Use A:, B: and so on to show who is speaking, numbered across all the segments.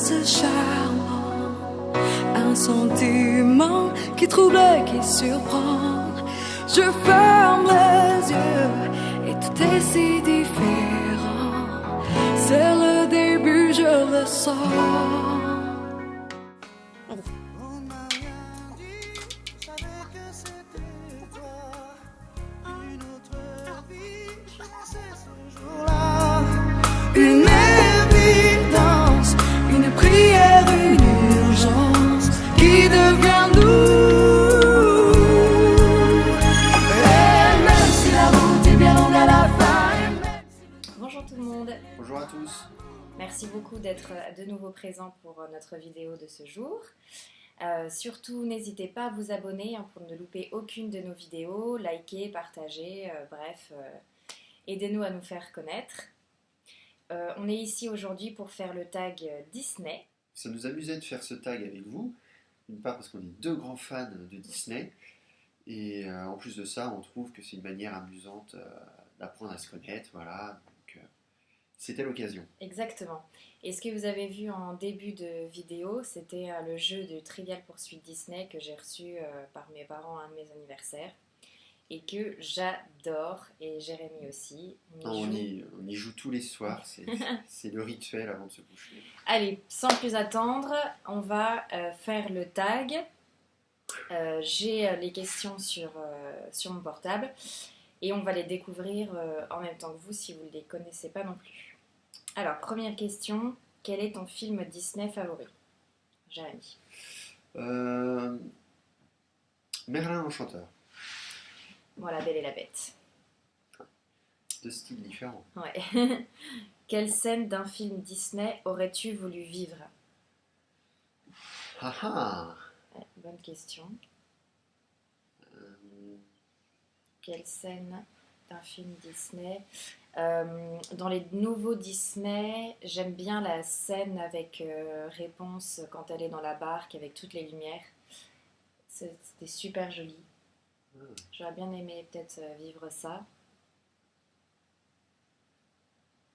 A: c'est charmant, un sentiment qui trouble, qui surprend. Je ferme les yeux et tout est si différent. C'est le début, je le sens. Une évidence, une prière, une urgence qui devient nous. Et même si la route est bien longue à la fin.
B: Bonjour tout le monde.
C: Bonjour à tous.
B: Merci beaucoup d'être de nouveau présent pour notre vidéo de ce jour. Surtout, n'hésitez pas à vous abonner pour ne louper aucune de nos vidéos, liker, partager, bref, aidez-nous à nous faire connaître. On est ici aujourd'hui pour faire le tag Disney.
C: Ça nous amusait de faire ce tag avec vous, d'une part parce qu'on est deux grands fans de Disney, et en plus de ça, on trouve que c'est une manière amusante d'apprendre à se connaître, voilà, donc c'était l'occasion.
B: Exactement. Et ce que vous avez vu en début de vidéo, c'était le jeu de Trivial Poursuite Disney que j'ai reçu par mes parents à un de mes anniversaires. Et que j'adore, et Jérémy aussi.
C: On y joue tous les soirs, c'est le rituel avant de se coucher.
B: Allez, sans plus attendre, on va faire le tag. J'ai les questions sur mon portable, et on va les découvrir en même temps que vous si vous ne les connaissez pas non plus. Alors, première question, quel est ton film Disney favori, Jérémy?
C: Merlin l'Enchanteur.
B: Voilà, Belle et la Bête.
C: Deux styles différents.
B: Ouais. Quelle scène d'un film Disney aurais-tu voulu vivre?
C: Ah ah.
B: Ouais, bonne question. Quelle scène d'un film Disney? Dans les nouveaux Disney, j'aime bien la scène avec Réponse quand elle est dans la barque avec toutes les lumières. C'était super joli. J'aurais bien aimé peut-être vivre ça.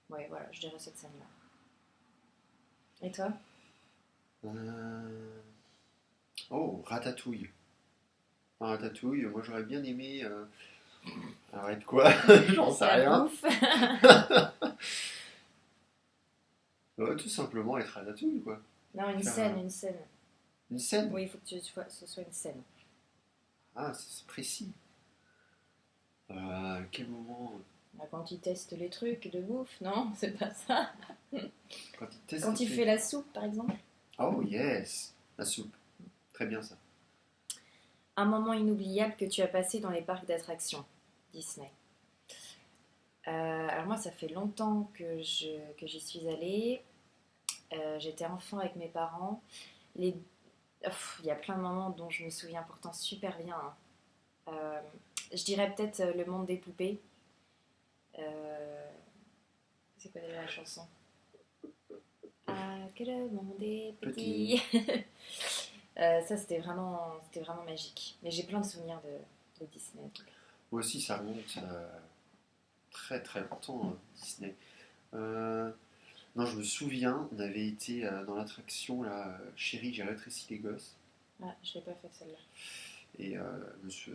B: Ouais, voilà, je dirais cette scène-là. Et toi?
C: Oh, Ratatouille. Ratatouille, moi j'aurais bien aimé... Arrête quoi? J'en sais rien. Ouais, tout simplement être Ratatouille, quoi.
B: Non, une scène.
C: Une scène?
B: Oui, il faut que ce soit une scène.
C: Ah, c'est précis. Quel moment?
B: Quand il teste les trucs de bouffe, non? C'est pas ça.
C: Quand
B: il fait la soupe, par exemple.
C: Oh yes, la soupe. Très bien ça.
B: Un moment inoubliable que tu as passé dans les parcs d'attractions Disney. Alors moi, ça fait longtemps que j'y suis allée. J'étais enfant avec mes parents. Il y a plein de moments dont je me souviens pourtant super bien. Je dirais peut-être le monde des poupées. C'est quoi déjà la chanson? Ah, que le monde est petit. Ça, c'était vraiment magique. Mais j'ai plein de souvenirs de Disney.
C: Moi aussi, ça remonte très très longtemps, Disney. Non, je me souviens, on avait été dans l'attraction là, Chérie, j'ai rétréci les gosses.
B: Ah, je l'ai pas fait celle-là.
C: Et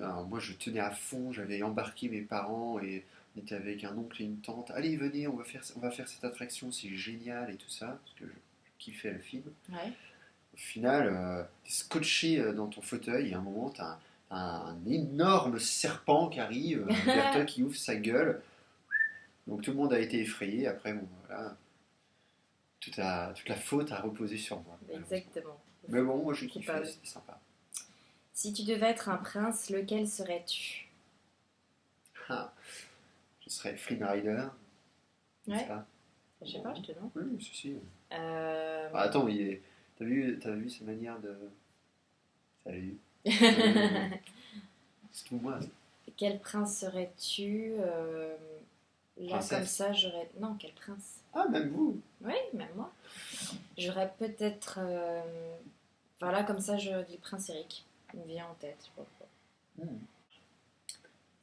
C: alors, moi, je tenais à fond, j'avais embarqué mes parents et on était avec un oncle et une tante. Allez, venez, on va faire cette attraction, c'est génial et tout ça, parce que je kiffais le film.
B: Ouais.
C: Au final, t'es scotché dans ton fauteuil et à un moment, t'as un énorme serpent qui arrive vers toi, qui ouvre sa gueule. Donc tout le monde a été effrayé. Après, bon, voilà, toute la faute a reposé sur moi.
B: Exactement.
C: Mais bon, moi j'ai kiffé, c'était sympa.
B: Si tu devais être un prince, lequel serais-tu?
C: Je serais Flynn Rider.
B: Ouais. Je sais pas, je te demande.
C: Oui, si. Attends, t'as vu sa manière de... Salut. C'est tout moi.
B: Quel prince serais-tu? Là,
C: Princesse.
B: comme ça, j'aurais... Non, quel prince?
C: Ah, même vous?
B: Oui, même moi. J'aurais peut-être... Voilà, comme ça, je dis Prince Eric. Il me vient en tête, je sais pas pourquoi.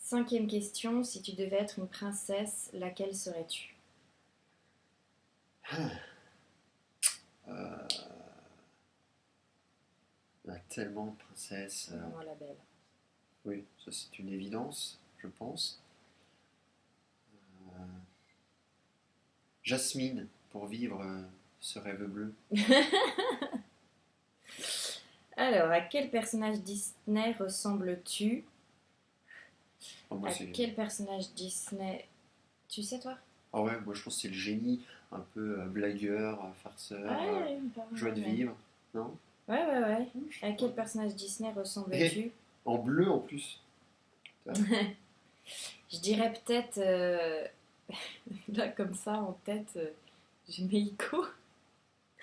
B: 5e question. Si tu devais être une princesse, laquelle serais-tu?
C: Euh, il y en a tellement de princesses.
B: Moi, la belle.
C: Oui, ça c'est une évidence, je pense. Euh, Jasmine, pour vivre ce rêve bleu.
B: Alors, à quel personnage Disney ressembles-tu?
C: Oh, moi,
B: À
C: c'est...
B: quel personnage Disney... Tu sais, toi?
C: Ah ouais, moi je pense que c'est le génie, un peu blagueur, farceur,
B: Ouais, pas
C: joie de
B: mal, ouais.
C: vivre, non?
B: Ouais.
C: Je
B: À
C: crois.
B: quel personnage Disney ressembles-tu?
C: En bleu en plus.
B: Je dirais peut-être... Là, comme ça, en tête, j'ai Meiko.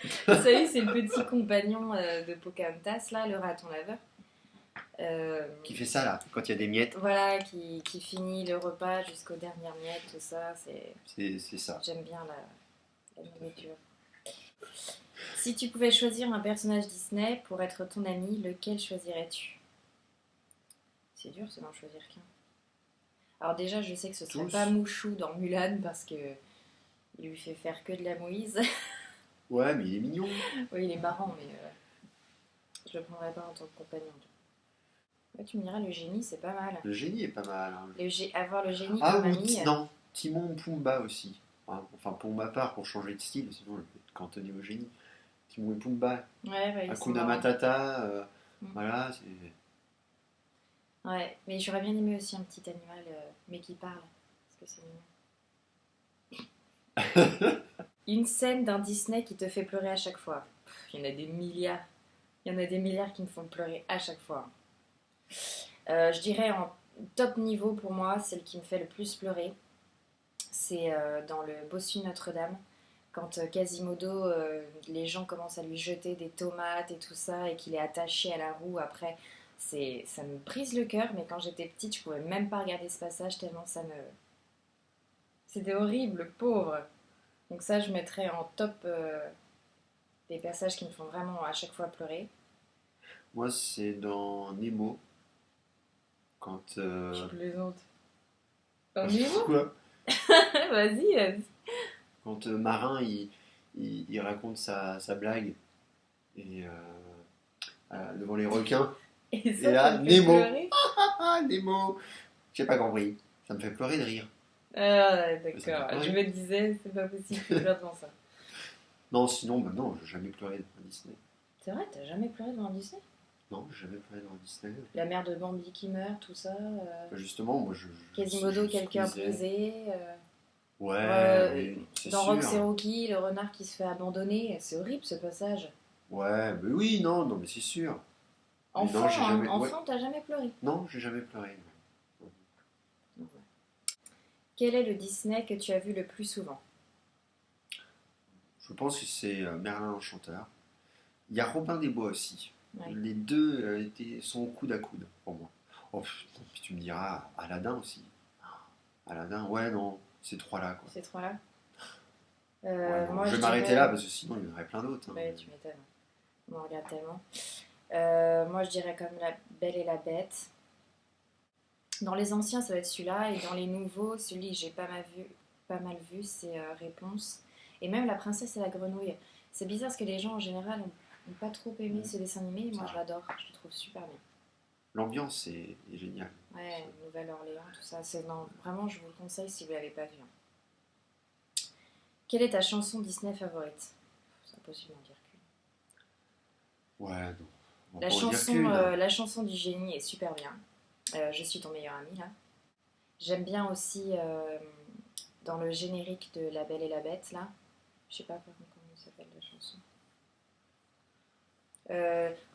B: Vous savez, c'est le petit compagnon de Pocahontas, là, le raton laveur.
C: Qui fait ça là, quand il y a des miettes,
B: Voilà, qui finit le repas jusqu'aux dernières miettes, tout ça.
C: c'est ça.
B: J'aime bien la nourriture. Si tu pouvais choisir un personnage Disney pour être ton ami, lequel choisirais-tu? C'est dur, c'est d'en choisir qu'un. Alors déjà, je sais que ce serait
C: Tous.
B: pas Mouchou dans Mulan parce que il lui fait faire que de la mouise.
C: Ouais, mais il est mignon.
B: Oui, il est marrant, mais je le prendrais pas en tant que compagnon. Ouais, tu me diras, le génie, c'est pas mal.
C: Le génie est pas mal. Hein.
B: Avoir le génie
C: Ah,
B: comme
C: ou
B: ami.
C: non, Timon Pumba aussi. Enfin, pour ma part, pour changer de style, sinon je vais être cantonné au génie. Timon et Pumba,
B: Ouais, ils sont
C: Hakuna
B: marrants.
C: Matata,
B: Mm.
C: voilà, c'est...
B: Ouais, mais j'aurais bien aimé aussi un petit animal, mais qui parle. Parce que c'est mignon. Une scène d'un Disney qui te fait pleurer à chaque fois. Il y en a des milliards. Il y en a des milliards qui me font pleurer à chaque fois. Je dirais en top niveau pour moi, celle qui me fait le plus pleurer, c'est dans le Bossu Notre-Dame. Quand Quasimodo, les gens commencent à lui jeter des tomates et tout ça, et qu'il est attaché à la roue après. Ça me brise le cœur, mais quand j'étais petite, je pouvais même pas regarder ce passage tellement ça me... C'était horrible, le pauvre. Donc ça, je mettrais en top des passages qui me font vraiment à chaque fois pleurer.
C: Moi, c'est dans Nemo, quand...
B: Je plaisante. T'en es où?
C: Quoi?
B: Vas-y.
C: Quand Marin, il raconte sa blague, et devant les requins,
B: Et
C: et là,
B: ça me fait
C: Nemo.
B: pleurer.
C: Ah, Nemo! J'ai pas compris. Ça me fait pleurer de rire.
B: Ah,
C: Ça me
B: d'accord.
C: fait pleurer.
B: Je me disais, c'est pas possible que je pleure devant ça.
C: Non, sinon, bah non, j'ai jamais pleuré devant Disney.
B: C'est vrai, t'as jamais pleuré devant Disney?
C: Non, j'ai jamais pleuré devant Disney.
B: La mère de Bambi qui meurt, tout ça.
C: Bah, justement, moi,
B: Quasimodo,
C: je
B: quel cœur
C: squeezais.
B: brisé.
C: Ouais, oui, c'est
B: Dans
C: sûr.
B: Rox et Rocky, le renard qui se fait abandonner. C'est horrible ce passage.
C: Ouais, mais oui, non, mais c'est sûr. Mais
B: Enfant,
C: non, j'ai jamais...
B: enfant, t'as jamais pleuré.
C: Non, j'ai jamais pleuré.
B: Quel est le Disney que tu as vu le plus souvent?
C: Je pense que c'est Merlin l'Enchanteur. Il y a Robin des Bois aussi.
B: Ouais.
C: Les deux sont coude à coude pour moi. Oh, putain, puis tu me diras Aladdin aussi. Aladdin, ouais, non, ces trois-là, quoi.
B: Ces trois-là.
C: Ouais, bon,
B: Moi,
C: je vais m'arrêter
B: dirais-
C: là parce que sinon il y en aurait plein d'autres. Hein.
B: Ouais, tu m'étonnes. On en regarde tellement. Moi, je dirais comme La Belle et la Bête. Dans les anciens, ça va être celui-là. Et dans les nouveaux, celui que j'ai pas mal vu, c'est Réponse. Et même La Princesse et la Grenouille. C'est bizarre parce que les gens, en général, n'ont pas trop aimé ce dessin animé. Et moi, je l'adore. Je le trouve super bien.
C: L'ambiance est géniale.
B: Ouais, Nouvelle-Orléans, tout ça. Non, vraiment, je vous le conseille si vous ne l'avez pas vu. Hein. Quelle est ta chanson Disney favorite? C'est impossible d'en dire qu'une.
C: Ouais, non. On
B: La
C: va pas en dire
B: chanson,
C: qu'une, hein.
B: la chanson du génie est super bien. Je suis ton meilleur ami, là. J'aime bien aussi dans le générique de La Belle et la Bête, là. Je sais pas comment s'appelle la chanson.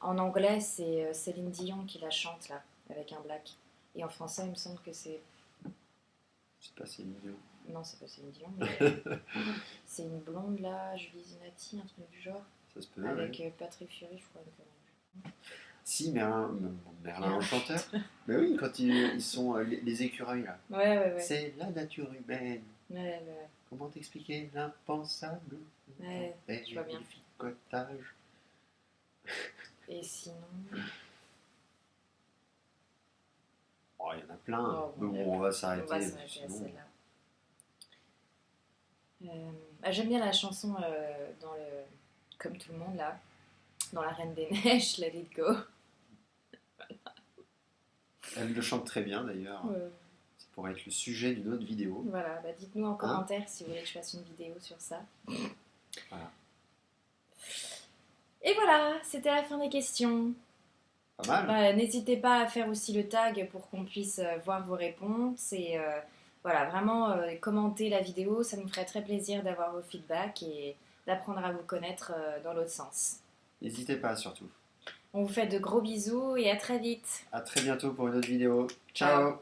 B: En anglais, c'est Céline Dion qui la chante, là, avec un black. Et en français, il me semble que c'est...
C: C'est pas Céline Dion.
B: Non, c'est pas Céline Dion, mais c'est une blonde, là, Julie Zenati, un truc du genre.
C: Ça se peut,
B: Avec
C: ouais.
B: Patrick Fury, je crois.
C: Si, Merlin l'Enchanteur. Mais oui, quand ils sont les écureuils, là.
B: Ouais.
C: C'est la nature humaine.
B: Ouais.
C: Comment t'expliquer l'impensable?
B: Ouais, je vois bien.
C: Ficotage.
B: Et sinon...
C: Oh, il y en a plein.
B: Oh,
C: Mais
B: bon,
C: bon, on va s'arrêter.
B: On va s'arrêter à
C: sinon-
B: celle-là. J'aime bien la chanson dans comme tout le monde là, dans La Reine des Neiges, Let It Go.
C: Elle le chante très bien d'ailleurs. Ça pourrait être le sujet d'une autre vidéo.
B: Voilà, bah dites-nous en commentaire si vous voulez que je fasse une vidéo sur ça.
C: Voilà.
B: Et voilà, c'était la fin des questions.
C: Pas mal.
B: N'hésitez pas à faire aussi le tag pour qu'on puisse voir vos réponses et voilà, vraiment commenter la vidéo, ça nous ferait très plaisir d'avoir vos feedbacks et d'apprendre à vous connaître dans l'autre sens.
C: N'hésitez pas surtout.
B: On vous fait de gros bisous et à très vite.
C: À très bientôt pour une autre vidéo. Ciao.